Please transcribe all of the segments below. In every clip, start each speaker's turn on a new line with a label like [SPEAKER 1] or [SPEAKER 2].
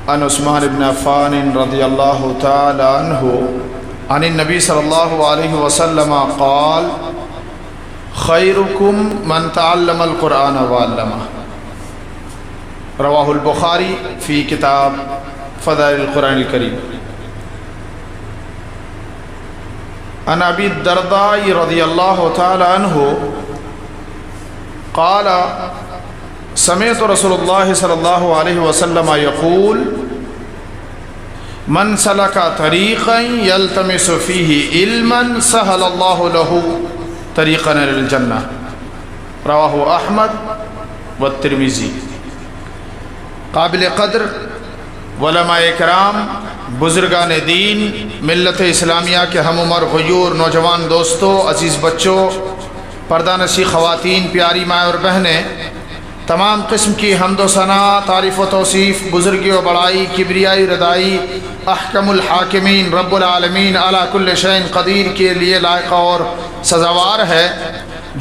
[SPEAKER 1] عن عثمان بن عفان رضی اللہ تعالی عنہ عن النبی صلی اللہ علیہ وسلم قال خیرکم من تعلم القرآن وعلمہ رواہ البخاری فی کتاب فضائل القرآن الکریم. عن ابی الدرداء رضی اللہ تعالی عنہ قال سمعت رسول اللہ صلی اللہ علیہ وسلم یقول من سلک طریقا یلتمس فیہ علما سہل اللہ لہ طریقا الی الجنہ رواہ احمد والترمذی. قابل قدر علماء کرام، بزرگان دین، ملت اسلامیہ کے ہم عمر غیور نوجوان دوستوں، عزیز بچوں، پردہ نشی خواتین، پیاری مائیں اور بہنیں، تمام قسم کی حمد و ثنا، تعریف و توصیف، بزرگی و بڑائی، کبریائی ردائی احکم الحاکمین رب العالمین اعلی کل شیء قدیر کے لیے لائق اور سزاوار ہے،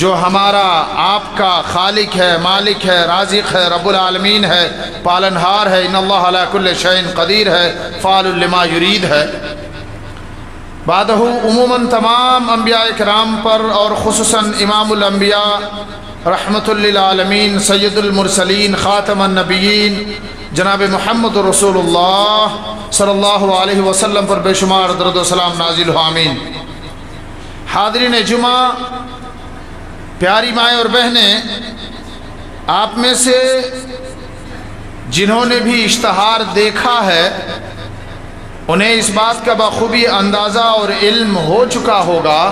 [SPEAKER 1] جو ہمارا آپ کا خالق ہے، مالک ہے، رازق ہے، رب العالمین ہے، پالنہار ہے. ان اللہ علی کل شیء قدیر ہے، فعال لما یرید ہے. بعدہ عموماً تمام انبیاء کرام پر اور خصوصاً امام الانبیاء رحمت للعالمین سید المرسلین خاتم النبیین جناب محمد رسول اللہ صلی اللہ علیہ وسلم پر بے شمار درود و سلام نازل ہو، آمین. حاضرین جمعہ، پیاری مائیں اور بہنیں، آپ میں سے جنہوں نے بھی اشتہار دیکھا ہے انہیں اس بات کا بخوبی اندازہ اور علم ہو چکا ہوگا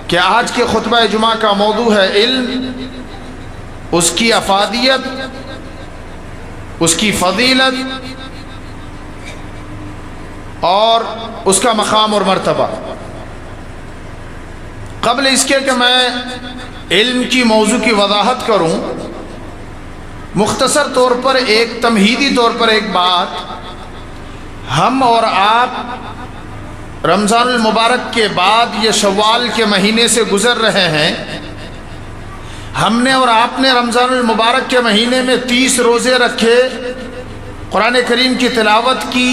[SPEAKER 1] کہ آج کے خطبہ جمعہ کا موضوع ہے علم، اس کی افادیت، اس کی فضیلت اور اس کا مقام اور مرتبہ. قبل اس کے کہ میں علم کی موضوع کی وضاحت کروں، مختصر طور پر ایک تمہیدی طور پر ایک بات، ہم اور آپ رمضان المبارک کے بعد یہ شوال کے مہینے سے گزر رہے ہیں. ہم نے اور آپ نے رمضان المبارک کے مہینے میں 30 روزے رکھے، قرآن کریم کی تلاوت کی،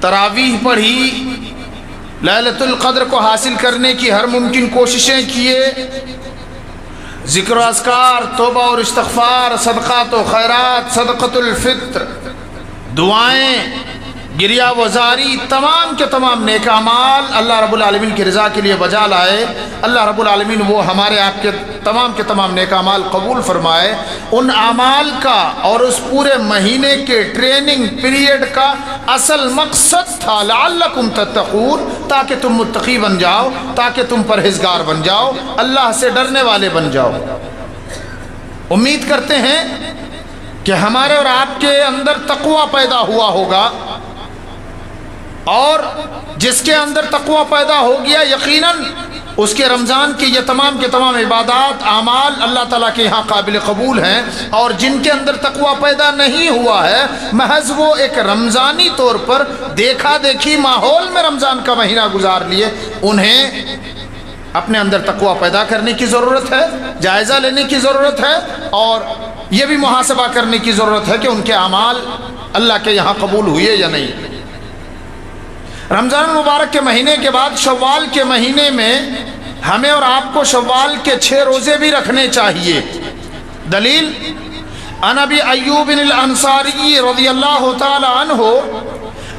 [SPEAKER 1] تراویح پڑھی، لیلۃ القدر کو حاصل کرنے کی ہر ممکن کوششیں کیے، ذکر و اذکار، توبہ اور استغفار، صدقات و خیرات، صدقۃ الفطر، دعائیں، گریہ وزاری، تمام کے تمام نیک اعمال اللہ رب العالمین کی رضا کے لیے بجا لائے. اللہ رب العالمین وہ ہمارے آپ کے تمام نیک اعمال قبول فرمائے. ان اعمال کا اور اس پورے مہینے کے ٹریننگ پیریڈ کا اصل مقصد تھا لعلکم تتقون، تاکہ تم متقی بن جاؤ، تاکہ تم پرہیزگار بن جاؤ، اللہ سے ڈرنے والے بن جاؤ. امید کرتے ہیں کہ ہمارے اور آپ کے اندر تقوی پیدا ہوا ہوگا، اور جس کے اندر تقوی پیدا ہو گیا یقیناً اس کے رمضان کی یہ تمام کے تمام عبادات، اعمال اللہ تعالیٰ کے یہاں قابل قبول ہیں. اور جن کے اندر تقوی پیدا نہیں ہوا ہے، محض وہ ایک رمضانی طور پر دیکھا دیکھی ماحول میں رمضان کا مہینہ گزار لیے، انہیں اپنے اندر تقوی پیدا کرنے کی ضرورت ہے، جائزہ لینے کی ضرورت ہے، اور یہ بھی محاسبہ کرنے کی ضرورت ہے کہ ان کے اعمال اللہ کے یہاں قبول ہوئے یا نہیں. رمضان المبارک کے مہینے کے بعد شوال کے مہینے میں ہمیں اور آپ کو شوال کے 6 روزے بھی رکھنے چاہیے. دلیل عن ابی ایوب الانصاری رضی اللہ تعالی عنہ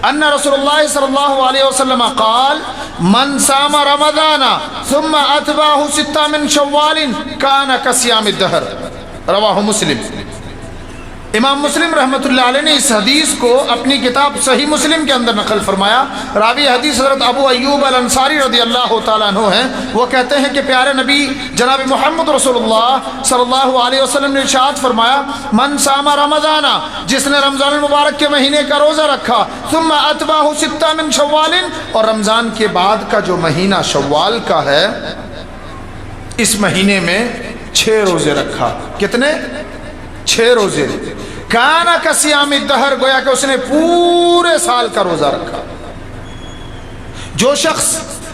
[SPEAKER 1] ان رسول اللہ صلی اللہ علیہ وسلم قال من صام رمضان ثم اتبعه 6 من شوال كان كصيام الدهر رواہ مسلم. امام مسلم رحمۃ اللہ علیہ نے اس حدیث کو اپنی کتاب صحیح مسلم کے اندر نقل فرمایا. راوی حدیث حضرت ابو ایوب الانصاری رضی اللہ تعالیٰ عنہ ہیں. وہ کہتے ہیں کہ پیارے نبی جناب محمد رسول اللہ صلی اللہ علیہ وسلم نے ارشاد فرمایا من صام رمضان، جس نے رمضان المبارک کے مہینے کا روزہ رکھا، ثم اتبعہ 6 من شوال، اور رمضان کے بعد کا جو مہینہ شوال کا ہے اس مہینے میں 6 روزے رکھا. کتنے؟ 6 روزے. کانا کصیام الدہر، گویا کہ اس نے پورے سال کا روزہ رکھا. جو شخص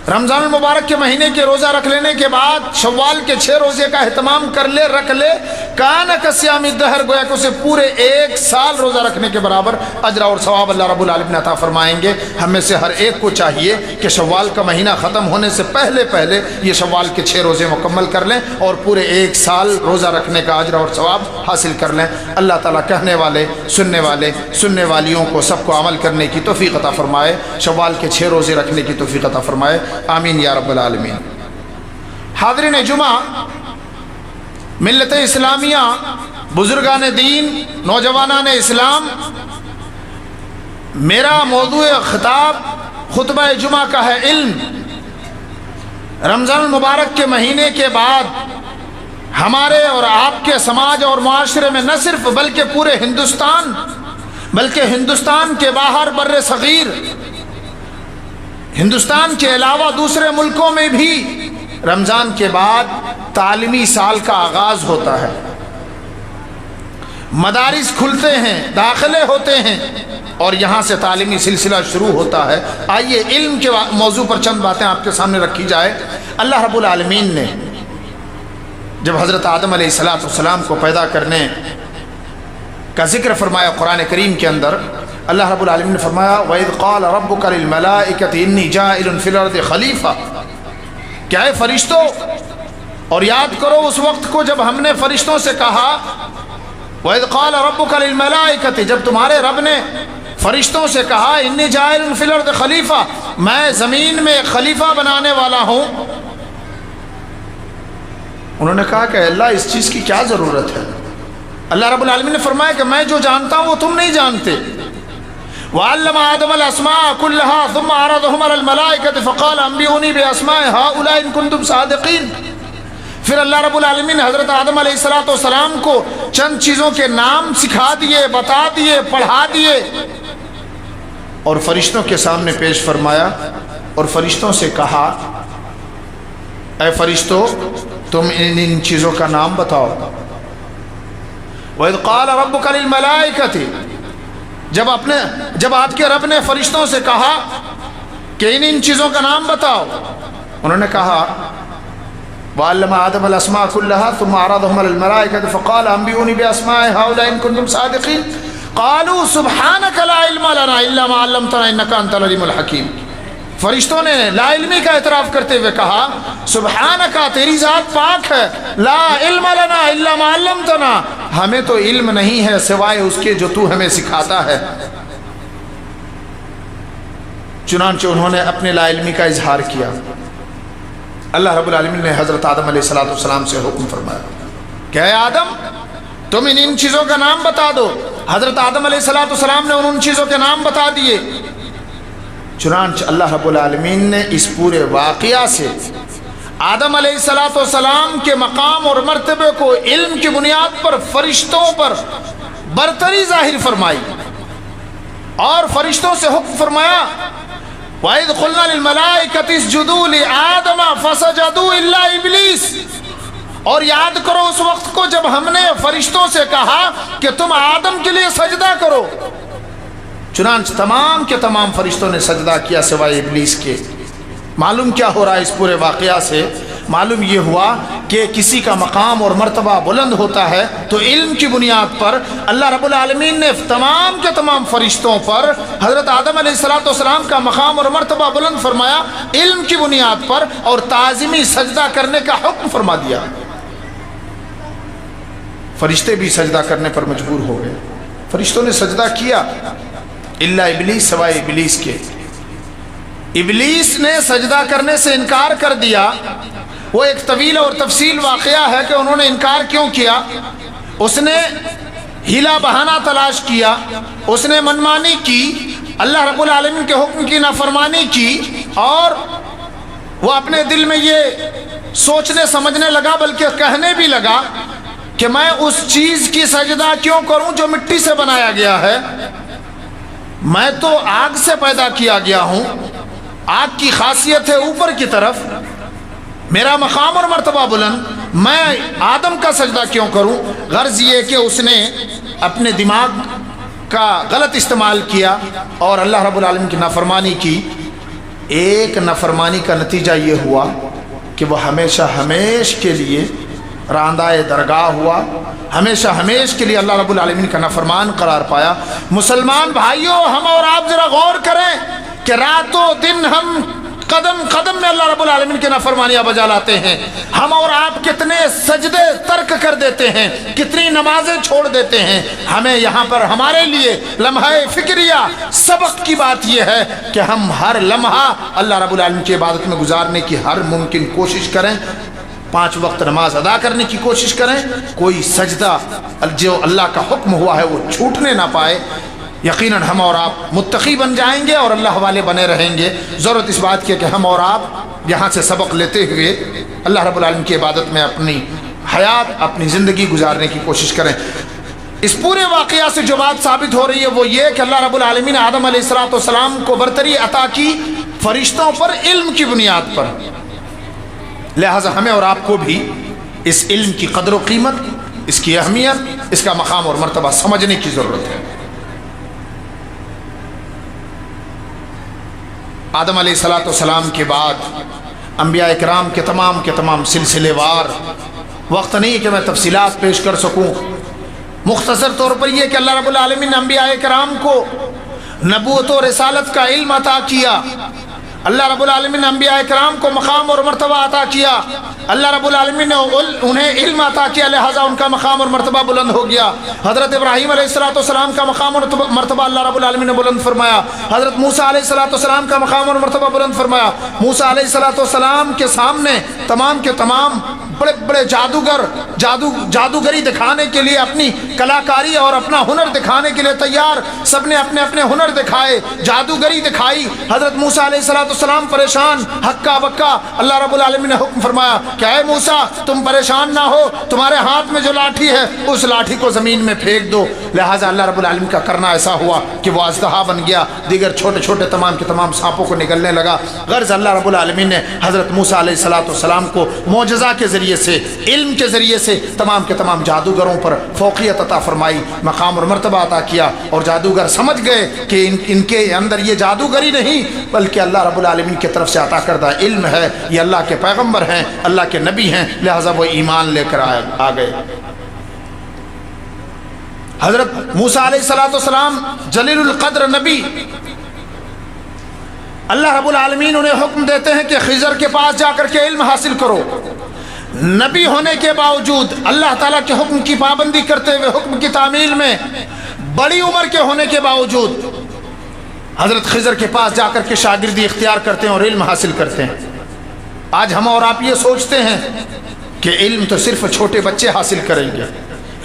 [SPEAKER 1] رمضان المبارک کے مہینے کے روزہ رکھ لینے کے بعد شوال کے 6 روزے کا اہتمام کر لے، رکھ لے، کان کصیام الدہر، گویا کہ اسے پورے 1 سال روزہ رکھنے کے برابر اجر اور ثواب اللہ رب العالمین عطا فرمائیں گے۔ ہم میں سے ہر ایک کو چاہیے کہ شوال کا مہینہ ختم ہونے سے پہلے یہ شوال کے 6 روزے مکمل کر لیں اور پورے 1 سال روزہ رکھنے کا اجر اور ثواب حاصل کر لیں۔ اللہ تعالیٰ کہنے والے، سننے والیوں کو سب کو عمل کرنے کی توفیق عطا فرمائے، شوال کے 6 روزے رکھنے کی توفیق عطا فرمائے، آمین یا رب العالمین۔ حاضرین جمعہ، ملت اسلامیہ، بزرگان دین، نوجوانان اسلام، میرا موضوع خطاب خطبہ جمعہ کا ہے علم۔ رمضان المبارک کے مہینے کے بعد ہمارے اور آپ کے سماج اور معاشرے میں نہ صرف بلکہ پورے ہندوستان، بلکہ ہندوستان کے باہر بر صغیر، ہندوستان کے علاوہ دوسرے ملکوں میں بھی رمضان کے بعد تعلیمی سال کا آغاز ہوتا ہے، مدارس کھلتے ہیں، داخلے ہوتے ہیں اور یہاں سے تعلیمی سلسلہ شروع ہوتا ہے۔ آئیے علم کے موضوع پر چند باتیں آپ کے سامنے رکھی جائے۔ اللہ رب العالمین نے جب حضرت آدم علیہ السلام کو پیدا کرنے کا ذکر فرمایا قرآن کریم کے اندر، اللہ رب العالمین نے فرمایا وَإِذْ قَالَ رَبُّكَ لِلْمَلَائِكَةِ إِنِّي جَاعِلٌ فِي الْأَرْضِ خَلِيفَةً، کیا ہے فرشتوں، اور یاد کرو اس وقت کو جب ہم نے فرشتوں سے کہا وَإِذْ قَالَ رَبُّكَ لِلْمَلَائِكَةِ، جب تمہارے رب نے فرشتوں سے کہا اِنِّي جَاعِلٌ فِي الْأَرْضِ خَلِيفَةً، میں زمین میں ایک خلیفہ بنانے والا ہوں، انہوں نے کہا کہ اللہ اس چیز کی کیا ضرورت ہے؟ اللہ رب العالمین نے فرمایا کہ میں جو جانتا ہوں وہ تم نہیں جانتے۔ وَعَلَّمَ آدَمَ الْأَسْمَاءَ كُلَّهَا ثُمَّ عَرَضَهُمْ عَلَى الْمَلَائِكَةِ فَقَالَ أَنبِئُونِي بِأَسْمَاءِ هَؤُلَاءِ إِن كُنتُمْ صَادِقِينَ۔ پھر اللہ رب العالمین حضرت آدم علیہ السلام کو چند چیزوں کے نام سکھا دیے، بتا دیے، پڑھا دیے اور فرشتوں کے سامنے پیش فرمایا اور فرشتوں سے کہا اے فرشتوں تم ان چیزوں کا نام بتاؤ۔ وَإِذْ قَالَ رَبُّكَ لِلْمَلَائِكَةِ، جب آپ کے رب نے فرشتوں سے کہا کہ ان چیزوں کا نام بتاؤ، انہوں نے کہا وَعَلَّمَ آدَمَ الْأَسْمَاءَ كُلَّهَا ثُمَّ عَرَضَهُمْ عَلَى الْمَلَائِكَةِ فَقَالَ أَنبِئُونِي بِأَسْمَاءِ هَؤُلَاءِ إِن كُنتُمْ صَادِقِينَ قَالُوا سُبْحَانَكَ لَا عِلْمَ لَنَا إِلَّا مَا عَلَّمْتَنَا إِنَّكَ أَنْتَ الْعَلِيمُ الْحَكِيمُ۔ فرشتوں نے لا علمی کا اعتراف کرتے ہوئے کہا سبحانکا، تیری ذات پاک ہے، لا علم لنا الا ما علمتنا، ہمیں تو علم نہیں ہے سوائے اس کے جو تو ہمیں سکھاتا ہے۔ چنانچہ انہوں نے اپنے لا علمی کا اظہار کیا۔ اللہ رب العالمین نے حضرت آدم علیہ السلام سے حکم فرمایا کہ اے آدم تم ان چیزوں کا نام بتا دو۔ حضرت آدم علیہ السلام نے ان چیزوں کے نام بتا دیے۔ چنانچہ اللہ رب العالمین نے اس پورے واقعہ سے آدم علیہ السلام کے مقام اور مرتبے کو علم کی بنیاد پر فرشتوں پر برتری ظاہر فرمائی اور فرشتوں سے حکم فرمایا وَإِذْ قُلْنَا لِلْمَلَائِكَةِ اسْجُدُوا لِآدَمَ فَسَجَدُوا إِلَّا إِبْلِيسَ، اور یاد کرو اس وقت کو جب ہم نے فرشتوں سے کہا کہ تم آدم کے لیے سجدہ کرو، چنانچہ تمام کے تمام فرشتوں نے سجدہ کیا سوائے ابلیس کے۔ معلوم کیا ہو رہا ہے اس پورے واقعہ سے؟ معلوم یہ ہوا کہ کسی کا مقام اور مرتبہ بلند ہوتا ہے تو علم کی بنیاد پر اللہ رب العالمین نے تمام کے تمام فرشتوں پر حضرت آدم علیہ السلام کا مقام اور مرتبہ بلند فرمایا علم کی بنیاد پر، اور تعظیمی سجدہ کرنے کا حکم فرما دیا۔ فرشتے بھی سجدہ کرنے پر مجبور ہو گئے، فرشتوں نے سجدہ کیا الا ابلیس، سوائے ابلیس کے۔ ابلیس نے سجدہ کرنے سے انکار کر دیا۔ وہ ایک طویل اور تفصیل واقعہ ہے کہ انہوں نے انکار کیوں کیا۔ اس نے ہیلا بہانہ تلاش کیا، اس نے منمانی کی، اللہ رب العالمین کے حکم کی نافرمانی کی، اور وہ اپنے دل میں یہ سوچنے سمجھنے لگا بلکہ کہنے بھی لگا کہ میں اس چیز کی سجدہ کیوں کروں جو مٹی سے بنایا گیا ہے، میں تو آگ سے پیدا کیا گیا ہوں، آگ کی خاصیت ہے اوپر کی طرف، میرا مقام اور مرتبہ بلند، میں آدم کا سجدہ کیوں کروں؟ غرض یہ کہ اس نے اپنے دماغ کا غلط استعمال کیا اور اللہ رب العالمین کی نافرمانی کی۔ ایک نافرمانی کا نتیجہ یہ ہوا کہ وہ ہمیشہ ہمیش کے لیے راندائے درگاہ ہوا، ہمیشہ ہمیش کے لیے اللہ رب العالمین کا نافرمان قرار پایا۔ مسلمان بھائیوں، ہم اور آپ ذرا غور کریں کہ راتوں دن ہم قدم قدم میں اللہ رب العالمین کی نافرمانیاں بجا لاتے ہیں۔ ہم اور آپ کتنے سجدے ترک کر دیتے ہیں، کتنی نمازیں چھوڑ دیتے ہیں۔ ہمیں یہاں پر ہمارے لیے لمحہ فکریہ سبق کی بات یہ ہے کہ ہم ہر لمحہ اللہ رب العالمین کی عبادت میں گزارنے کی ہر ممکن کوشش کریں، 5 وقت نماز ادا کرنے کی کوشش کریں، کوئی سجدہ جو اللہ کا حکم ہوا ہے وہ چھوٹنے نہ پائے۔ یقیناً ہم اور آپ متقی بن جائیں گے اور اللہ والے بنے رہیں گے۔ ضرورت اس بات کی ہے کہ ہم اور آپ یہاں سے سبق لیتے ہوئے اللہ رب العالمین کی عبادت میں اپنی حیات، اپنی زندگی گزارنے کی کوشش کریں۔ اس پورے واقعہ سے جو بات ثابت ہو رہی ہے وہ یہ کہ اللہ رب العالمین نے آدم علیہ السلام کو برتری عطا کی فرشتوں پر علم کی بنیاد پر، لہٰذا ہمیں اور آپ کو بھی اس علم کی قدر و قیمت، اس کی اہمیت، اس کا مقام اور مرتبہ سمجھنے کی ضرورت ہے۔ آدم علیہ السلام کے بعد انبیاء اکرام کے تمام سلسلے وار، وقت نہیں کہ میں تفصیلات پیش کر سکوں، مختصر طور پر یہ کہ اللہ رب العالمین نے انبیاء اکرام کو نبوت و رسالت کا علم عطا کیا، اللہ رب العالمین نے انبیاء اکرام کو مقام اور مرتبہ عطا کیا، اللہ رب العالمین نے انہیں علم عطا کیا، لہٰذا ان کا مقام اور مرتبہ بلند ہو گیا۔ حضرت ابراہیم علیہ السلام کا مقام اور مرتبہ اللہ رب العالمین نے بلند فرمایا، حضرت موسیٰ علیہ السلام کا مقام اور مرتبہ بلند فرمایا۔ موسیٰ علیہ السلام کے سامنے تمام کے تمام بڑے بڑے جادوگر جادوگری دکھانے کے لیے، اپنی کلاکاری اور اپنا ہنر دکھانے کے لیے تیار، سب نے اپنے اپنے ہنر دکھائے، جادوگری دکھائی۔ حضرت موسیٰ علیہ السلام پریشان، ہکا بکا، اللہ رب العالمین نے حکم فرمایا کہ اے موسیٰ تم پریشان نہ ہو، تمہارے ہاتھ میں جو لاٹھی ہے اس لاٹھی کو زمین میں پھینک دو۔ لہٰذا اللہ رب العالمین کا کرنا ایسا ہوا کہ وہ اژدہا بن گیا، دیگر چھوٹے چھوٹے تمام کے تمام سانپوں کو نگلنے لگا۔ غرض اللہ رب العالمین نے حضرت موسیٰ علیہ السلام کو معجزہ کے ذریعے سے، علم کے ذریعے سے تمام کے تمام جادوگروں پر فوقیت عطا فرمائی، مقام اور مرتبہ عطا کیا، اور جادوگر سمجھ گئے کہ ان کے اندر یہ جادوگری نہیں بلکہ اللہ رب العالمین کی طرف سے عطا کردہ علم ہے، یہ اللہ کے پیغمبر ہیں، اللہ کے نبی ہیں، لہٰذا وہ ایمان لے کر آ گئے۔ حضرت موسیٰ علیہ السلام جلیل القدر نبی، اللہ رب العالمین انہیں حکم دیتے ہیں کہ خضر کے پاس جا کر کے علم حاصل کرو۔ نبی ہونے کے باوجود، اللہ تعالیٰ کے حکم کی پابندی کرتے ہوئے، حکم کی تعمیل میں بڑی عمر کے ہونے کے باوجود حضرت خضر کے پاس جا کر کے شاگردی اختیار کرتے ہیں اور علم حاصل کرتے ہیں۔ آج ہم اور آپ یہ سوچتے ہیں کہ علم تو صرف چھوٹے بچے حاصل کریں گے،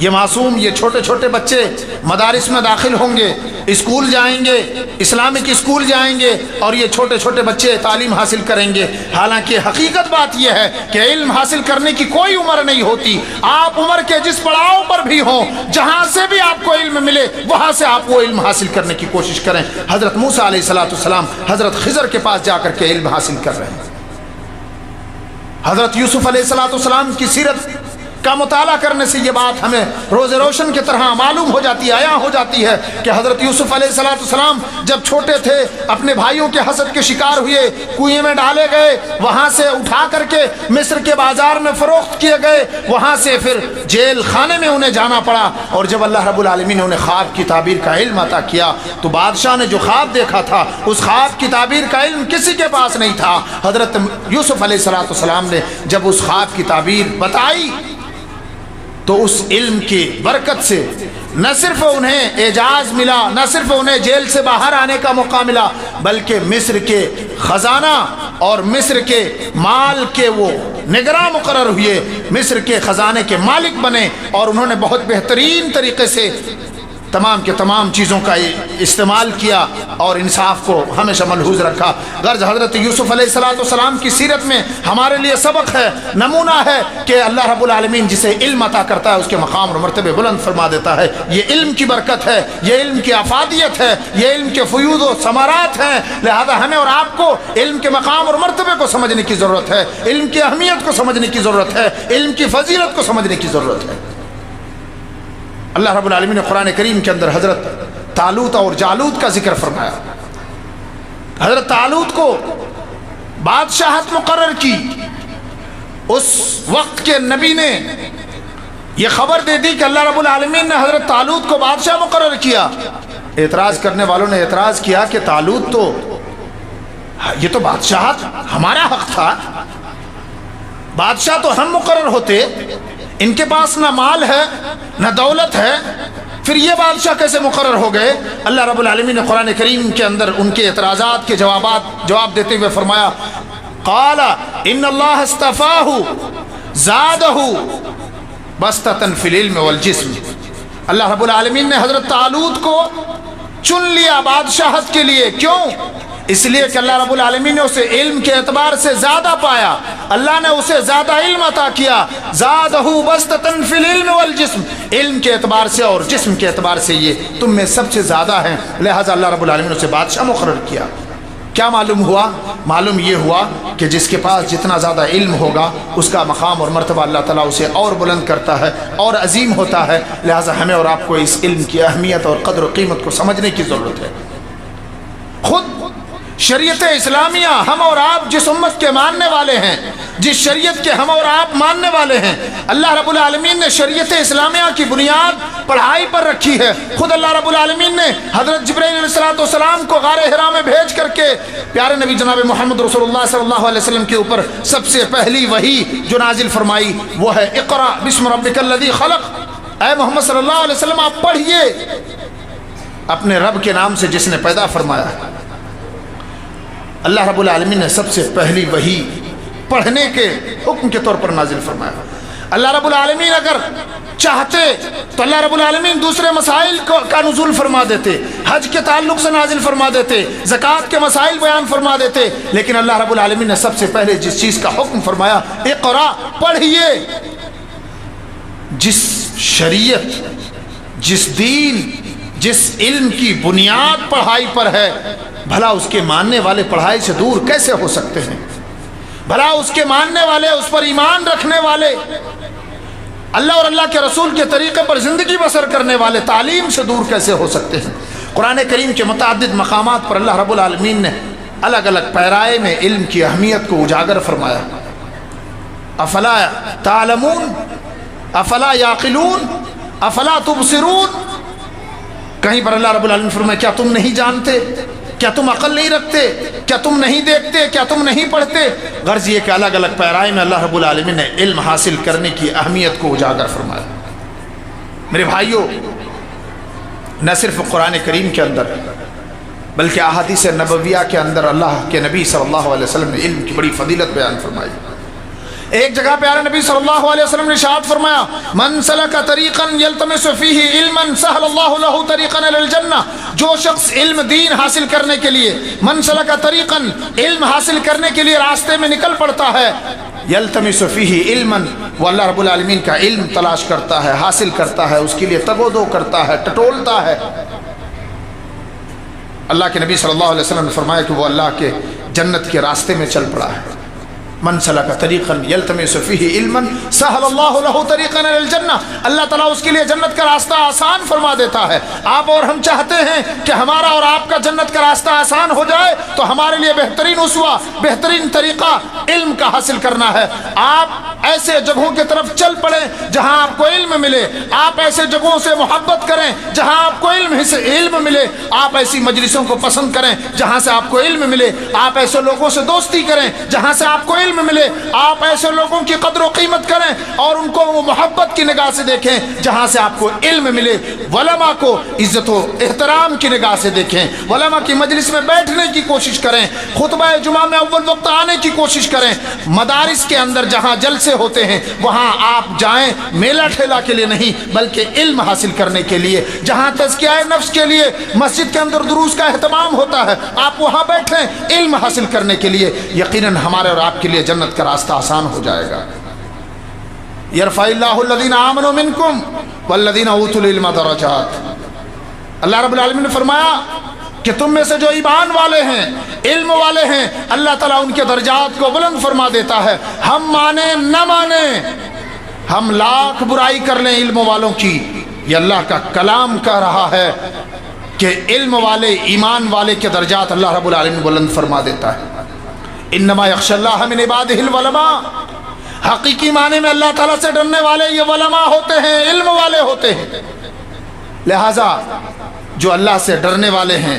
[SPEAKER 1] یہ معصوم، یہ چھوٹے چھوٹے بچے مدارس میں داخل ہوں گے، اسکول جائیں گے، اسلامک اسکول جائیں گے، اور یہ چھوٹے چھوٹے بچے تعلیم حاصل کریں گے۔ حالانکہ حقیقت بات یہ ہے کہ علم حاصل کرنے کی کوئی عمر نہیں ہوتی۔ آپ عمر کے جس پڑاؤ پر بھی ہوں، جہاں سے بھی آپ کو علم ملے وہاں سے آپ وہ علم حاصل کرنے کی کوشش کریں۔ حضرت موسیٰ علیہ السلام حضرت خضر کے پاس جا کر کے علم حاصل کر رہے ہیں۔ حضرت یوسف علیہ السلام کی سیرت کا مطالعہ کرنے سے یہ بات ہمیں روز روشن کی طرح معلوم ہو جاتی ہے، عیاں ہو جاتی ہے کہ حضرت یوسف علیہ السلام جب چھوٹے تھے، اپنے بھائیوں کے حسد کے شکار ہوئے، کنویں میں ڈالے گئے، وہاں سے اٹھا کر کے مصر کے بازار میں فروخت کیے گئے، وہاں سے پھر جیل خانے میں انہیں جانا پڑا، اور جب اللہ رب العالمین نے انہیں خواب کی تعبیر کا علم عطا کیا تو بادشاہ نے جو خواب دیکھا تھا اس خواب کی تعبیر کا علم کسی کے پاس نہیں تھا۔ حضرت یوسف علیہ السلام نے جب اس خواب کی تعبیر بتائی تو اس علم کی برکت سے نہ صرف انہیں اعجاز ملا، نہ صرف انہیں جیل سے باہر آنے کا موقع ملا، بلکہ مصر کے خزانہ اور مصر کے مال کے وہ نگراں مقرر ہوئے، مصر کے خزانے کے مالک بنے، اور انہوں نے بہت بہترین طریقے سے تمام کے تمام چیزوں کا استعمال کیا اور انصاف کو ہمیشہ ملحوظ رکھا۔ غرض حضرت یوسف علیہ السلام کی سیرت میں ہمارے لیے سبق ہے، نمونہ ہے کہ اللہ رب العالمین جسے علم عطا کرتا ہے اس کے مقام اور مرتبے بلند فرما دیتا ہے۔ یہ علم کی برکت ہے، یہ علم کی افادیت ہے، یہ علم کے فیوض و ثمرات ہیں، لہذا ہمیں اور آپ کو علم کے مقام اور مرتبے کو سمجھنے کی ضرورت ہے، علم کی اہمیت کو سمجھنے کی ضرورت ہے، علم کی فضیلت کو سمجھنے کی ضرورت ہے۔ اللہ رب العالمین نے قرآن کریم کے اندر حضرت طالوت اور جالوت کا ذکر فرمایا۔ حضرت طالوت کو बादशाहत मुकर्रर की। उस वक्त के नबी ने यह खबर दे दी कि अल्लाह रब्बुल आलमीन ने हजरत तालूत को बादशाह मुकर्रर किया। एतराज करने वालों ने एतराज किया कि तालूत तो, ये तो बादशाहत हमारा हक था, बादशाह तो हम मुकर्रर होते, इनके पास ना माल है ना दौलत है, फिर ये बादशाह कैसे मुकर्रर हो गए। अल्लाह रब्बुल आलमीन ने कुरान करीम के अंदर उनके एतराज़ात के जवाब देते हुए फरमाया, क़ाला इन्नल्लाह इस्तफ़ाहु ज़ादहु बस्ततन फिल इल्म वल जिस्म। अल्लाह रब्बुल आलमीन ने हजरत तालूत को चुन लिया बादशाहत के लिए। क्यों? इसलिए कि अल्लाह रब्बुल आलमीन ने उसे इल्म के एतबार से ज्यादा पाया, अल्लाह ने उसे ज्यादा इल्म अता किया। ज़ादहु बस्ततन फिल इल्म वल जिस्म, इल्म के एतबार से और जिस्म के एतबार से ये तुम में सबसे ज्यादा है, लिहाजा अल्लाह रब्बुल आलमीन ने उसे बादशाह मुकर्रर किया। क्या मालूम हुआ? मालूम ये हुआ कि जिसके पास जितना ज़्यादा इल्म होगा उसका मकाम और मर्तबा अल्लाह ताला उसे और बुलंद करता है और अजीम होता है। लिहाजा हमें और आपको इस इल्म की अहमियत और कद्र कीमत को समझने की ज़रूरत है। खुद शरीयत इस्लामिया हम और आप जिस उम्मत के मानने वाले हैं, जिस शरीयत के हम और आप मानने वाले हैं, अल्लाह रब्बुल आलमीन ने शरीयत इस्लामिया की बुनियाद पढ़ाई पर रखी है। खुद अल्लाह रब्बुल आलमीन ने हज़रत जिब्रील अलैहिस्सलाम को गारे हिरा में भेज करके प्यारे नबी जनाब मोहम्मद रसूलुल्लाह सल्लल्लाहु अलैहि वसल्लम के ऊपर सबसे पहली वही जो नाजिल फरमाई वो है इक़रा बिस्मि रब्बिकल्लज़ी खलक़। ऐ मोहम्मद सल्लल्लाहु अलैहि वसल्लम आप पढ़िए अपने रब के नाम से जिसने पैदा फरमाया। अल्लाह रब्बुल आलमीन ने सबसे पहली वही पढ़ने के हुक्म के तौर पर नाजिल फरमाया। अल्लाह रब्बुल आलमीन अगर चाहते तो अल्लाह रब्बुल आलमीन दूसरे मसाइल का नुज़ूल फरमा देते, हज के ताल्लुक से नाजिल फरमा देते, ज़कात के मसाइल बयान फरमा देते, लेकिन अल्लाह रब्बुल आलमीन ने सबसे पहले जिस चीज़ का हुक्म फरमाया इक़रा पढ़िए, जिस शरीयत, जिस दीन, जिस इल्म की बुनियाद पढ़ाई पर है, भला उसके मानने वाले पढ़ाई से दूर कैसे हो सकते हैं? भला उसके मानने वाले, उस पर ईमान रखने वाले, अल्लाह और अल्लाह के रसूल के तरीक़े पर ज़िंदगी बसर करने वाले तालीम से दूर कैसे हो सकते हैं? कुरान करीम के मुतअद्दिद मकामात पर अल्लाह रब्बुल आलमीन ने अलग अलग पैराए में इल्म की अहमियत को उजागर फरमाया। अफला तालमून अफला याक़िलून अफला तुबसिरून। कहीं पर अल्लाह रब्बुल आलमीन फरमाया क्या तुम नहीं जानते, क्या तुम अकल नहीं रखते, क्या तुम नहीं देखते, क्या तुम नहीं पढ़ते? गर्ज ये कि अलग अलग पैराए में अल्लाह रब्बुल आलमीन ने इल्म हासिल करने की अहमियत को उजागर फरमाया। मेरे भाइयों, न सिर्फ कुरान करीम के अंदर बल्कि अहादीस नबविया के अंदर अल्लाह के नबी सल्लल्लाहु अलैहि वसल्लम ने इल्म की बड़ी फजीलत बयान फरमाई। एक जगह प्यारे नबी सल्लल्लाहु अलैहि वसल्लम ने इरशाद फरमाया, मन सलका तरीक़न यल्तमिसु फ़ीही इल्मन सहलल्लाहु लहू तरीक़न इलल जन्नह। जो शख्स इल्म दीन हासिल करने के लिए, मन सलका तरीक़न इल्म हासिल करने के लिए रास्ते में निकल पड़ता है, यल्तमिसु फ़ीही इल्मन, वो अल्लाह रब्बुल आलमीन का इल्म तलाश करता है, हासिल करता है, उसके लिए तगोदो करता है, टटोलता है। अल्लाह के नबी सल्लल्लाहु अलैहि वसल्लम ने फरमाया कि वो अल्लाह के जन्नत के रास्ते में चल पड़ा है। मन सलका तरीक़न यल्तमिसु फ़ीही इल्मन सहलल्लाहु लहू तरीक़न इलल जन्नह। अल्लाह ताला उसके लिए जन्नत का रास्ता आसान फरमा देता है। आप और हम चाहते हैं कि हमारा और आपका जन्नत का रास्ता आसान हो जाए, तो हमारे लिए बेहतरीन उसवा, बेहतरीन तरीक़ा इल्म का हासिल करना है। आप ऐसे जगहों की तरफ चल पड़े जहाँ आपको इल्म मिले, आप ऐसे जगहों से मोहब्बत करें जहाँ आपको इल्म मिले, आप ऐसी मजलिसों को पसंद करें जहाँ से आपको इल्म मिले, आप ऐसे लोगों से दोस्ती करें जहाँ से आपको इल्म मिले, आप ऐसे लोगों की कद्र व कीमत करें और उनको वो मोहब्बत की निगाह से देखें जहाँ से आपको इल्म मिले। वलमा को इज्जत व एहतराम की निगाह से देखें, वलमा की मजलिस में बैठने की कोशिश करें, खुतबा जुमा में अव्वल वक्त आने की कोशिश करें। मदारिस के अंदर जहाँ जलसे होते हैं वहाँ आप जाएं, मेला ठेला के लिए नहीं बल्कि इल्म हासिल करने के लिए। जहाँ तज़किया नफ्स के लिए मस्जिद के अंदर दुरूस का एहतमाम होता है, आप वहाँ बैठें इल्म हासिल करने के लिए। यकीनन हमारे और आपके लिए जन्नत का रास्ता आसान हो जाएगा। यरफ़इल्लाहु अल्लज़ीना आमनू मिनकुम वल्लज़ीना ऊतुल इल्म दरजात। अल्लाह रब्बुल आलमीन ने फरमाया कि तुम में से जो ईमान वाले हैं, इल्म वाले हैं, अल्लाह ताला उनके दर्जात को बुलंद फरमा देता है। हम माने न माने, हम लाख बुराई कर लें इल्म वालों की, ये अल्लाह का कलाम कह रहा है कि इल्म वाले, ईमान वाले के दर्जात अल्लाह रब्बुल आलमीन बुलंद फरमा देता है। इन्नमा यख्शल्लाह मिन इबादिहिल उलमा, हकीकी माने में अल्लाह ताला से डरने वाले ये उलमा होते हैं, इल्म वाले होते हैं। लिहाजा जो अल्लाह से डरने वाले हैं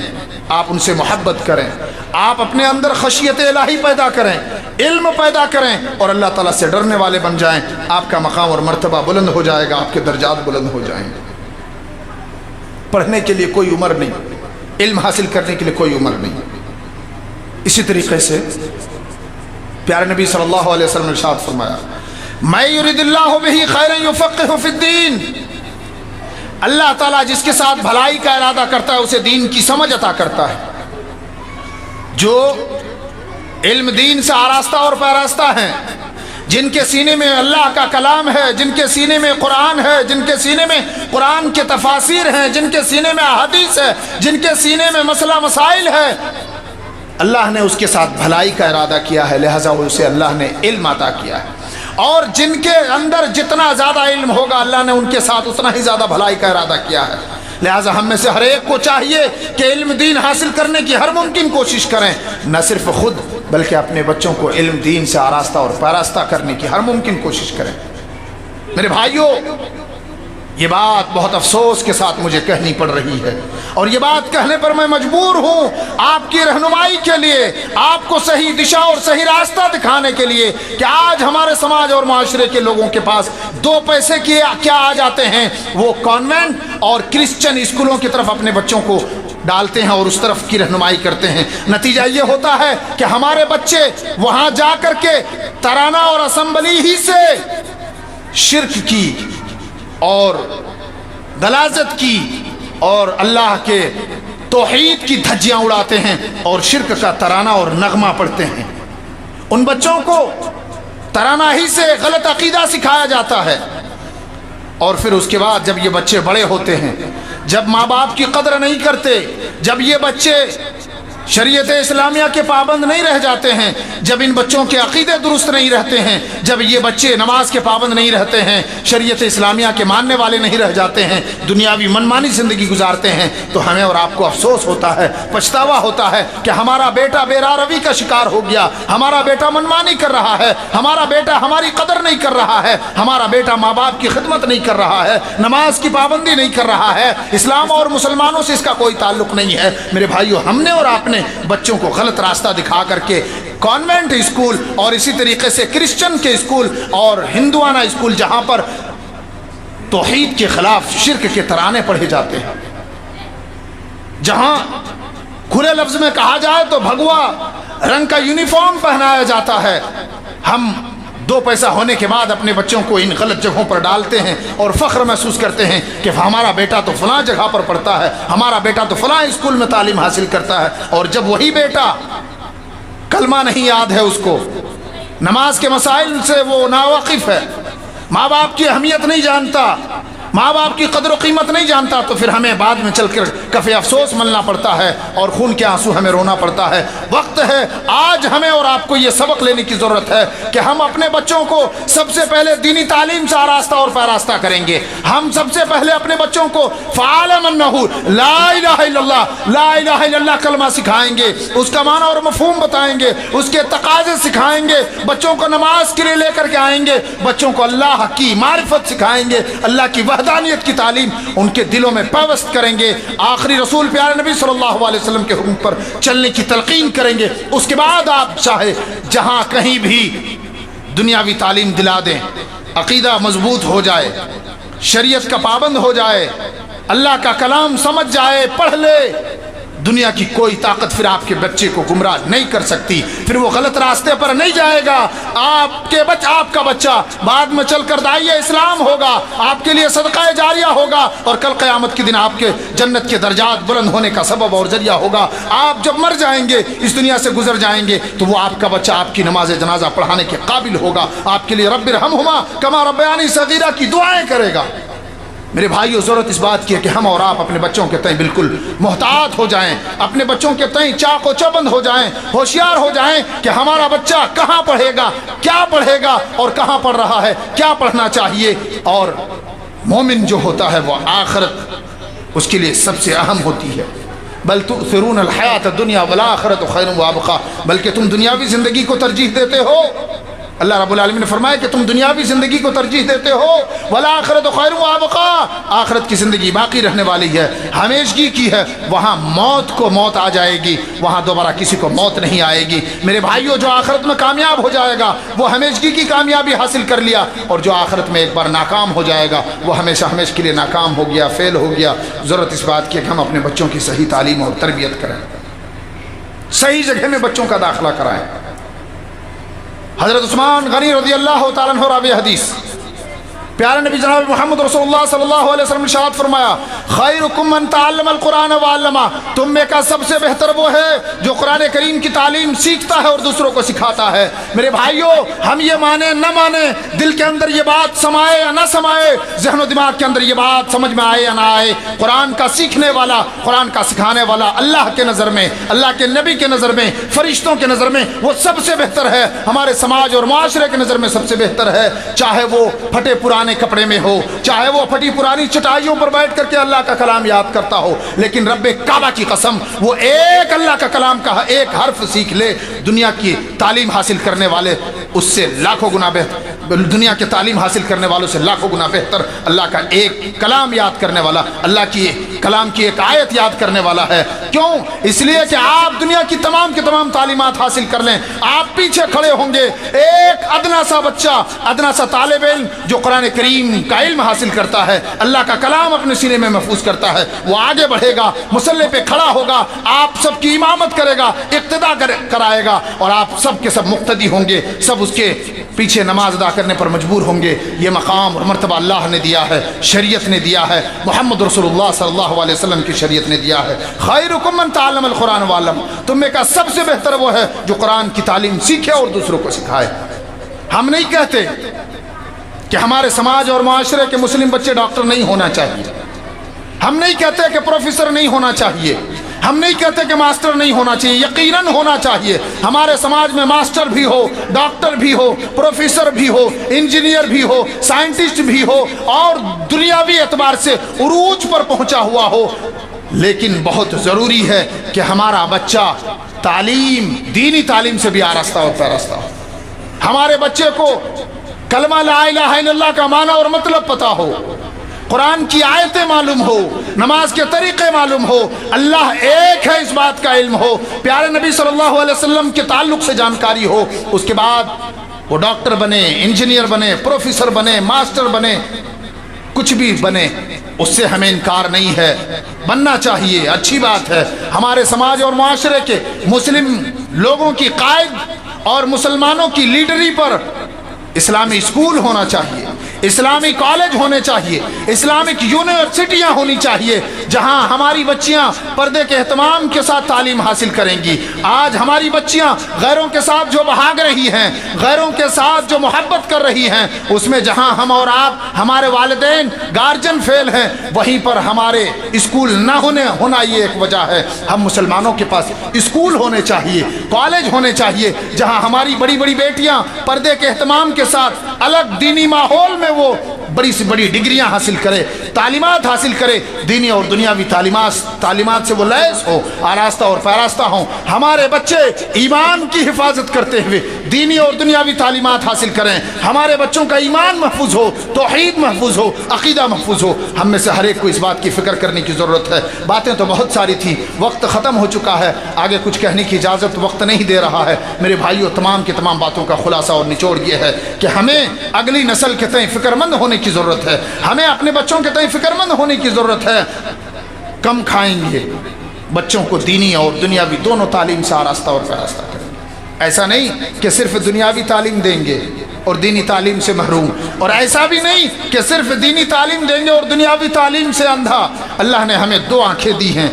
[SPEAKER 1] आप उनसे मोहब्बत करें, आप अपने अंदर खशियत इलाही पैदा करें, इल्म पैदा करें और अल्लाह ताला से डरने वाले बन जाएं। आपका मकाम और मर्तबा बुलंद हो जाएगा, आपके दर्जात बुलंद हो जाएंगे। पढ़ने के लिए कोई उम्र नहीं, इल्म हासिल करने के लिए कोई उम्र नहीं। इसी तरीके से प्यारे नबी सल्लल्लाहु अलैहि वसल्लम ने इरशाद फरमाया, मै युरिदिल्लाहु बिही खैरन युफ़क़्क़िहु फ़िद्दीन, अल्लाह ताला जिसके साथ भलाई का इरादा करता है उसे दीन की समझ अता करता है। जो इल्म दीन से आरास्ता और पैरास्ता हैं, जिनके सीने में अल्लाह का कलाम है, जिनके सीने में कुरान है, जिनके सीने में कुरान के तफासिर हैं, जिनके सीने में अहादीस है, जिनके सीने में मसला मसाइल है, अल्लाह ने उसके साथ भलाई का इरादा किया है, लिहाजा उसे अल्लाह ने इल्म अता किया है। और जिनके अंदर जितना ज़्यादा इल्म होगा अल्लाह ने उनके साथ उतना ही ज़्यादा भलाई का इरादा किया है। लिहाजा हम में से हर एक को चाहिए कि इल्म दीन हासिल करने की हर मुमकिन कोशिश करें, न सिर्फ खुद बल्कि अपने बच्चों को इल्म दीन से आरास्ता और पैरास्ता करने की हर मुमकिन कोशिश करें। मेरे भाइयों, ये बात बहुत अफसोस के साथ मुझे कहनी पड़ रही है और ये बात कहने पर मैं मजबूर हूँ आपकी रहनुमाई के लिए, आपको सही दिशा और सही रास्ता दिखाने के लिए कि आज हमारे समाज और माशरे के लोगों के पास दो पैसे के क्या आ जाते हैं, वो कॉन्वेंट और क्रिश्चियन स्कूलों की तरफ अपने बच्चों को डालते हैं और उस तरफ की रहनुमाई करते हैं। नतीजा ये होता है कि हमारे बच्चे वहाँ जा कर के तराना और असम्बली ही से शिर्क की और गलाजत की और अल्लाह के तौहीद की धज्जियां उड़ाते हैं और शिर्क का तराना और नगमा पढ़ते हैं। उन बच्चों को तराना ही से गलत अकीदा सिखाया जाता है और फिर उसके बाद जब ये बच्चे बड़े होते हैं, जब माँ बाप की कदर नहीं करते, जब ये बच्चे शरीयत इस्लामिया के पाबंद नहीं रह जाते हैं, जब इन बच्चों के अकीदे दुरुस्त नहीं रहते हैं, जब ये बच्चे नमाज के पाबंद नहीं रहते हैं, शरीयत इस्लामिया के मानने वाले नहीं रह जाते हैं, दुनियावी मनमानी ज़िंदगी गुजारते हैं, तो हमें और आपको अफसोस होता है, पछतावा होता है कि हमारा बेटा बेरारवी का शिकार हो गया, हमारा बेटा मनमानी कर रहा है, हमारा बेटा हमारी कदर नहीं कर रहा है, हमारा बेटा माँ बाप की खिदमत नहीं कर रहा है, नमाज की पाबंदी नहीं कर रहा है, इस्लाम और मुसलमानों से इसका कोई ताल्लुक नहीं है। मेरे भाइयों, हमने और आपने बच्चों को गलत रास्ता दिखा करके कॉन्वेंट स्कूल और इसी तरीके से क्रिश्चियन के स्कूल और हिंदुआना स्कूल जहां पर तौहीद के खिलाफ शिर्क के तराने पढ़े जाते हैं, जहां खुले लफ्ज में कहा जाए तो भगवा रंग का यूनिफॉर्म पहनाया जाता है, हम दो पैसा होने के बाद अपने बच्चों को इन गलत जगहों पर डालते हैं और फख्र महसूस करते हैं कि हमारा बेटा तो फलां जगह पर पढ़ता है, हमारा बेटा तो फलां स्कूल में तालीम हासिल करता है। और जब वही बेटा कलमा नहीं याद है, उसको नमाज के मसाइल से वो नावाकिफ है, माँ बाप की अहमियत नहीं जानता, माँ बाप की कदर कीमत नहीं जानता, तो फिर हमें बाद में चलकर कफ़े अफसोस मलना पड़ता है और खून के आंसू हमें रोना पड़ता है। वक्त है आज हमें और आपको ये सबक लेने की ज़रूरत है कि हम अपने बच्चों को सबसे पहले दीनी तालीम से आरास्ता और पैरास्ता करेंगे। हम सबसे पहले अपने बच्चों को फ़अलम अन्नहु ला इलाहा इल्लल्लाह, ला इलाहा इल्लल्लाह कलमा सिखाएंगे, उसका माना और मफ़हूम बताएंगे, उसके तकाज़े सिखाएंगे, बच्चों को नमाज के लिए लेकर के आएंगे, बच्चों को अल्लाह की मारिफत सिखाएंगे, अल्लाह की वहदानियत की तालीम उनके दिलों में पैवस्त करेंगे, आखिरी रसूल प्यारे नबी सल्लल्लाहु अलैहि वसल्लम के हुक्म पर चलने की तलकीन करेंगे। उसके बाद आप चाहे जहां कहीं भी दुनियावी तालीम दिला दें, अकीदा मजबूत हो जाए, शरीयत का पाबंद हो जाए, अल्लाह का कलाम समझ जाए, पढ़ ले, दुनिया की कोई ताकत फिर आपके बच्चे को गुमराह नहीं कर सकती, फिर वो गलत रास्ते पर नहीं जाएगा। आपका बच्चा बाद में चलकर दाइया इस्लाम होगा, आपके लिए सदका जारिया होगा और कल क़यामत के दिन आपके जन्नत के दर्जात बुलंद होने का सबब और जरिया होगा। आप जब मर जाएंगे, इस दुनिया से गुजर जाएंगे, तो वो आपका बच्चा आपकी नमाज जनाजा पढ़ाने के काबिल होगा, आपके लिए रब्बिरहमहुमा कमा रब्बयानी सगीरा की दुआएं करेगा। मेरे भाइयों, ज़रूरत इस बात की है कि हम और आप अपने बच्चों के तय बिल्कुल मोहतात हो जाएं, अपने बच्चों के तय चाको चौबंद हो जाएं, होशियार हो जाएं कि हमारा बच्चा कहाँ पढ़ेगा, क्या पढ़ेगा और कहाँ पढ़ रहा है, क्या पढ़ना चाहिए। और मोमिन जो होता है वो आखिरत उसके लिए सबसे अहम होती है। बल तु'थिरून अल-हयात दुनिया वल आखिरतु खैरुन व अबका, बल्कि तुम दुनियावी ज़िंदगी को तरजीह देते हो। अल्लाह रब्बुल आलमीन ने फरमाया कि तुम दुनियावी ज़िंदगी को तरजीह देते हो, वल आखिरतु खैरुन व अबका, आखिरत की ज़िंदगी बाकी रहने वाली है, हमेशगी की है, वहाँ मौत को मौत आ जाएगी, वहाँ दोबारा किसी को मौत नहीं आएगी। मेरे भाइयों, जो आखिरत में कामयाब हो जाएगा वो हमेशगी की कामयाबी हासिल कर लिया, और जो आखिरत में एक बार नाकाम हो जाएगा वो हमेशा हमेशा के लिए नाकाम हो गया, फेल हो गया। ज़रूरत इस बात की कि हम अपने बच्चों की सही तालीम और तरबियत करें, सही जगह में बच्चों का दाखिला कराएं। हज़रत उस्मान गनी रज़ियल्लाहु ताला अन्हु रावी हदीस, प्यारे नबी जनाब मोहम्मद रसूलुल्लाह सल्लल्लाहु अलैहि वसल्लम ने इरशाद फरमाया, खैरुकुम मन तअल्लमल कुरान व अल्लमा, तुम में का सबसे बेहतर वो है जो कुरान करीम की तालीम सीखता है और दूसरों को सिखाता है। मेरे भाइयों, हम ये माने न माने, दिल के अंदर ये बात समाए या न समाए, ज़हन दिमाग के अंदर ये बात समझ में आए या ना आए, कुरान का सीखने वाला, कुरान का सिखाने वाला अल्लाह के नज़र में, अल्लाह के नबी के नज़र में, फरिश्तों के नज़र में वो सबसे बेहतर है, हमारे समाज और मुआशरे के नज़र में सबसे बेहतर है। चाहे वो फटे पुराने कपड़े में हो, चाहे वो फटी पुरानी चटाइयों पर बैठ करके अल्लाह का कलाम याद करता हो, लेकिन रब्बे काबा की कसम, वो एक अल्लाह का कलाम का एक हर्फ सीख ले, दुनिया की तालीम हासिल करने वाले उससे लाखों गुना बेहतर, दुनिया के तालीम हासिल करने वालों से लाखों गुना बेहतर अल्लाह का एक कलाम याद करने वाला, अल्लाह की कलाम की एक आयत याद करने वाला है। क्यों? इसलिए कि आप दुनिया की तमाम के तमाम तालीमात हासिल कर लें, आप पीछे खड़े होंगे, एक अदना सा बच्चा, अदना सा तालिब इल्म जो कुरान करीम का इल्म हासिल करता है, अल्लाह का कलाम अपने सीने में महफूज करता है, वो आगे बढ़ेगा, मुसल्ले पे खड़ा होगा, आप सबकी इमामत करेगा, इक्तिदा कराएगा, और आप सब के सब मुक्तदी होंगे, सब उसके पीछे नमाज अदा करने पर मजबूर होंगे। ये मकाम और मर्तबा अल्लाह ने दिया है, शरीयत ने दिया है, मोहम्मद रसूलुल्लाह सल्लल्लाहु अलैहि वसल्लम की शरीयत ने दिया है। खैरुकुम मन तअल्लमल कुरान व अल्लम, तुम में का सबसे बेहतर वो है जो कुरान की तालीम सीखे और दूसरों को सिखाए। हम नहीं कहते कि हमारे समाज और माशरे के मुस्लिम बच्चे डॉक्टर नहीं होना चाहिए, हम नहीं कहते कि प्रोफेसर नहीं होना चाहिए, हम नहीं कहते कि मास्टर नहीं होना चाहिए, यकीनन होना चाहिए। हमारे समाज में मास्टर भी हो, डॉक्टर भी हो, प्रोफेसर भी हो, इंजीनियर भी हो, साइंटिस्ट भी हो, और दुनियावी एतबार से उरूज पर पहुंचा हुआ हो, लेकिन बहुत ज़रूरी है कि हमारा बच्चा तालीम, दीनी तालीम से भी आरास्ता और पैरास्ता हो। हमारे बच्चे को कलमा ला इलाहा इल्लल्लाह का माना और मतलब पता हो, कुरान की आयतें मालूम हो, नमाज के तरीक़े मालूम हो, अल्लाह एक है इस बात का इल्म हो, प्यारे नबी सल्लल्लाहु अलैहि वसल्लम के ताल्लुक से जानकारी हो, उसके बाद वो डॉक्टर बने, इंजीनियर बने, प्रोफेसर बने, मास्टर बने, कुछ भी बने, उससे हमें इनकार नहीं है, बनना चाहिए, अच्छी बात है। हमारे समाज और माशरे के मुस्लिम लोगों की कायद और मुसलमानों की लीडरी पर इस्लामी स्कूल होना चाहिए, इस्लामी कॉलेज होने चाहिए, इस्लामिक यूनिवर्सिटियां होनी चाहिए, जहां हमारी बच्चियां पर्दे के एहतमाम के साथ तालीम हासिल करेंगी। आज हमारी बच्चियां गैरों के साथ जो भाग रही हैं, गैरों के साथ जो मोहब्बत कर रही हैं, उसमें जहां हम और आप, हमारे वालिदैन, गार्जियन फेल हैं, वहीं पर हमारे स्कूल न होना ये एक वजह है। हम मुसलमानों के पास स्कूल होने चाहिए, कॉलेज होने चाहिए, जहां हमारी बड़ी बड़ी बेटियां पर्दे के एहतमाम के साथ अलग दीनी माहौल में वो बड़ी से बड़ी डिग्रियां हासिल करे, तालीमात हासिल करे, दीनी और दुनियावी तालीमात से वो लैस हो, आरास्ता और पैरास्ता हो। हमारे बच्चे ईमान की हिफाजत करते हुए दीनी और दुनियावी तालीमात हासिल करें, हमारे बच्चों का ईमान महफूज हो, तौहीद महफूज हो, अकीदा महफूज हो। हम में से हर एक को इस बात की फिक्र करने की ज़रूरत है। बातें तो बहुत सारी थी, वक्त ख़त्म हो चुका है, आगे कुछ कहने की इजाज़त वक्त नहीं दे रहा है। मेरे भाइयों, तमाम की तमाम बातों का खुलासा और निचोड़ ये है कि हमें अगली नस्ल के तय फिक्रमंद होने की ज़रूरत है, हमें अपने बच्चों के तय फिक्रमंद होने की ज़रूरत है। कम खाएंगे, बच्चों को दीनी और दुनियावी दोनों तालीम से आरास्ता और पैरास्ता करेंगे। ऐसा नहीं कि सिर्फ दुनियावी तालीम देंगे और दीनी तालीम से महरूम, और ऐसा भी नहीं कि सिर्फ दीनी तालीम देंगे और दुनियावी तालीम से अंधा। अल्लाह ने हमें दो आंखें दी हैं,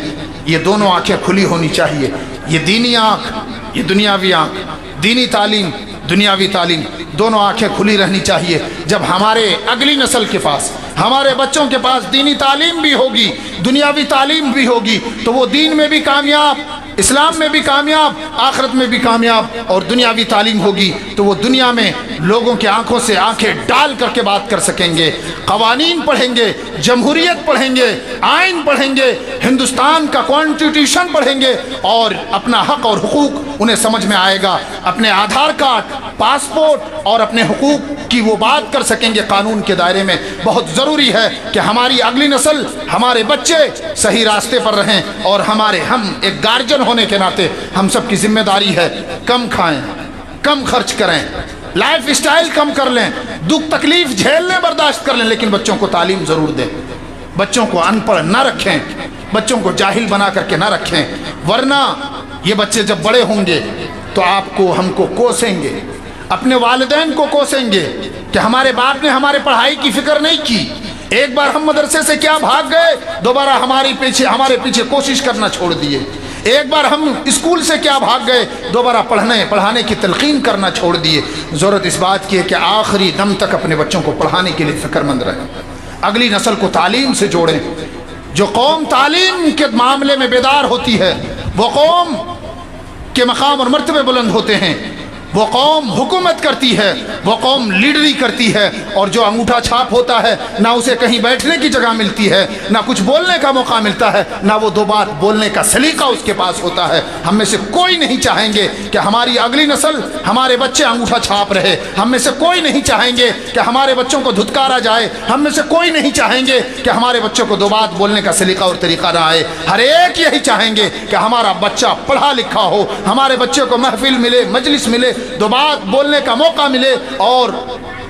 [SPEAKER 1] ये दोनों आंखें खुली होनी चाहिए, ये दीनी आंख, ये दुनियावी आंख, दीनी तालीम, दुनियावी तालीम, दोनों आंखें खुली रहनी चाहिए। जब हमारे अगली नस्ल के पास, हमारे बच्चों के पास दीनी तालीम भी होगी, दुनियावी तालीम भी होगी, तो वो दीन में भी कामयाब, اسلام میں بھی کامیاب، آخرت میں بھی کامیاب، اور دنیاوی تعلیم ہوگی تو وہ دنیا میں لوگوں کے آنکھوں سے آنکھیں ڈال کر کے بات کر سکیں گے، قوانین پڑھیں گے، جمہوریت پڑھیں گے، آئین پڑھیں گے، ہندوستان کا کانسٹیٹیوشن پڑھیں گے، اور اپنا حق اور حقوق انہیں سمجھ میں آئے گا، اپنے آدھار کارڈ، پاسپورٹ اور اپنے حقوق کی وہ بات کر سکیں گے قانون کے دائرے میں۔ بہت ضروری ہے کہ ہماری اگلی نسل، ہمارے بچے صحیح راستے پر رہیں، اور ہم ایک گارجن ہونے کے ناطے ہم سب کی ذمہ داری ہے کم کھائیں، کم خرچ کریں، لائف اسٹائل کم کر لیں، دکھ تکلیف جھیل لیں، برداشت کر لیں، لیکن بچوں کو تعلیم ضرور دیں، بچوں کو ان پڑھ نہ رکھیں، بچوں کو جاہل بنا کر کے نہ رکھیں، ورنہ یہ بچے جب بڑے ہوں گے تو آپ کو، ہم کو کوسیں گے، اپنے والدین کو کوسیں گے کہ ہمارے باپ نے ہمارے پڑھائی کی فکر نہیں کی، ایک بار ہم مدرسے سے کیا بھاگ گئے، دوبارہ ہمارے پیچھے کوشش کرنا چھوڑ دیے، ایک بار ہم اسکول سے کیا بھاگ گئے، دوبارہ پڑھانے کی تلقین کرنا چھوڑ دیے۔ ضرورت اس بات کی ہے کہ آخری دم تک اپنے بچوں کو پڑھانے کے لیے فکر مند رہیں، اگلی نسل کو تعلیم سے جوڑیں۔ جو قوم تعلیم کے معاملے میں بیدار ہوتی ہے، وہ قوم کے مقام اور مرتبے بلند ہوتے ہیں، وہ قوم حکومت کرتی ہے، وہ قوم لیڈری کرتی ہے، اور جو انگوٹھا چھاپ ہوتا ہے نہ اسے کہیں بیٹھنے کی جگہ ملتی ہے، نہ کچھ بولنے کا موقع ملتا ہے، نہ وہ دو بات بولنے کا سلیقہ اس کے پاس ہوتا ہے۔ ہم میں سے کوئی نہیں چاہیں گے کہ ہماری اگلی نسل، ہمارے بچے انگوٹھا چھاپ رہے، ہم میں سے کوئی نہیں چاہیں گے کہ ہمارے بچوں کو دھتکارا جائے، ہم میں سے کوئی نہیں چاہیں گے کہ ہمارے بچوں کو دو بات بولنے کا سلیقہ اور طریقہ نہ آئے۔ ہر ایک یہی چاہیں گے کہ ہمارا بچہ پڑھا لکھا ہو، ہمارے بچے کو محفل ملے، مجلس ملے، دو بات بولنے کا موقع ملے، اور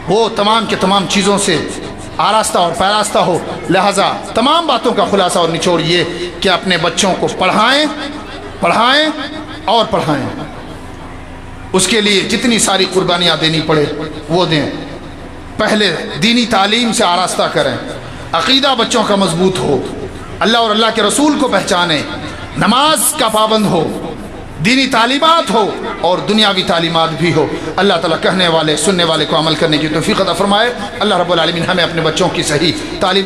[SPEAKER 1] وہ تمام کے تمام چیزوں سے آراستہ اور پیراستہ ہو۔ لہذا تمام باتوں کا خلاصہ اور نچوڑ یہ کہ اپنے بچوں کو پڑھائیں اور پڑھائیں، اس کے لیے جتنی ساری قربانیاں دینی پڑے وہ دیں۔ پہلے دینی تعلیم سے آراستہ کریں، عقیدہ بچوں کا مضبوط ہو، اللہ اور اللہ کے رسول کو پہچانیں، نماز کا پابند ہو، دینی تعلیمات ہو اور دنیاوی تعلیمات بھی ہو۔ اللہ تعالیٰ کہنے والے سننے والے کو عمل کرنے کی توفیق عطا فرمائے۔ اللہ رب العالمین ہمیں اپنے بچوں کی صحیح تعلیم